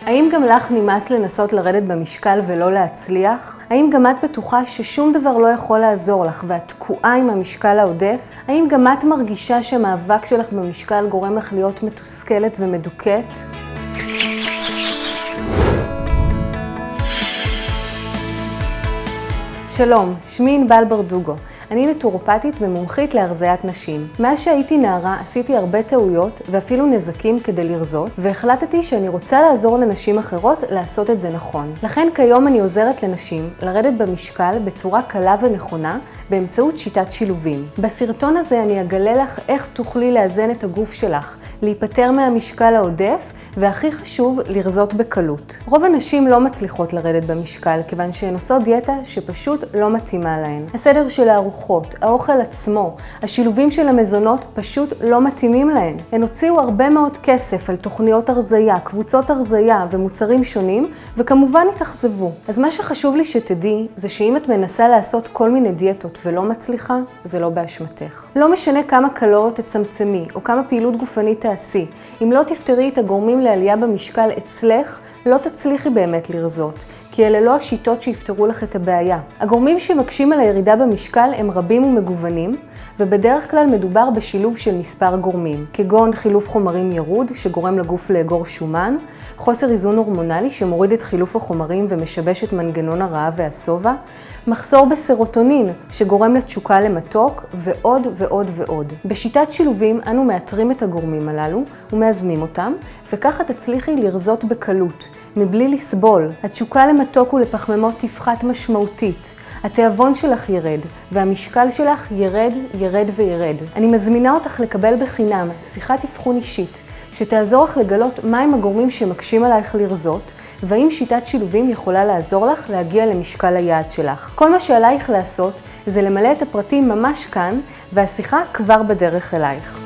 האם גם לך נמאס לנסות לרדת במשקל ולא להצליח? האם גם את בטוחה ששום דבר לא יכול לעזור לך ואת תקועה עם המשקל העודף? האם גם את מרגישה שהמאבק שלך במשקל גורם לך להיות מתוסכלת ומדוכאת? שלום, שמי ענבל ברדוגו. אני נטורופטית ומומחית להרזיית נשים. מאז שהייתי נערה עשיתי הרבה טעויות ואפילו נזקים כדי לרזות, והחלטתי שאני רוצה לעזור לנשים אחרות לעשות את זה נכון. לכן כיום אני עוזרת לנשים לרדת במשקל בצורה קלה ונכונה באמצעות שיטת שילובים. בסרטון הזה אני אגלה לך איך תוכלי לאזן את הגוף שלך, להיפטר מהמשקל העודף, והכי חשוב, לרזות בקלות. רוב הנשים לא מצליחות לרדת במשקל, כיוון שהן עושות דיאטה שפשוט לא מתאימה להן. הסדר של הארוחות, האוכל עצמו, השילובים של המזונות פשוט לא מתאימים להן. הן הוציאו הרבה מאוד כסף על תוכניות הרזייה, קבוצות הרזייה ומוצרים שונים, וכמובן התאכזבו. אז מה שחשוב לי שתדעי, זה שאם את מנסה לעשות כל מיני דיאטות ולא מצליחה, זה לא באשמתך. לא משנה כמה קלוריות תצמצמי, או כמה פעילות גופנית תעשי. אם לא תפתרי את הגורמים לעלייה במשקל אצלך, לא תצליחי באמת לרזות, כי אלה לא השיטות שיפתרו לך את הבעיה. הגורמים שמקשים על הירידה במשקל הם רבים ומגוונים, ובדרך כלל מדובר בשילוב של מספר גורמים, כגון חילוף חומרים ירוד שגורם לגוף לאגור שומן, חוסר איזון הורמונלי שמוריד את חילוף החומרים ומשבש את מנגנון הרעב והשובע, מחסור בסרוטונין שגורם לתשוקה למתוק, ועוד ועוד ועוד. בשיטת שילובים אנו מאתרים את הגורמים הללו ומאזנים אותם, וככה תצליחי לרזות בקלות, מבלי לסבול. התשוקה למתוק ולפחמימות תפחת משמעותית. התיאבון שלך ירד, והמשקל שלך ירד וירד. אני מזמינה אותך לקבל בחינם שיחת אבחון אישית, שתעזור לך לגלות מהם הגורמים שמקשים עלייך לרזות, והאם שיטת שילובים יכולה לעזור לך להגיע למשקל היעד שלך. כל מה שעלייך לעשות זה למלא את הפרטים ממש כאן, והשיחה כבר בדרך אלייך.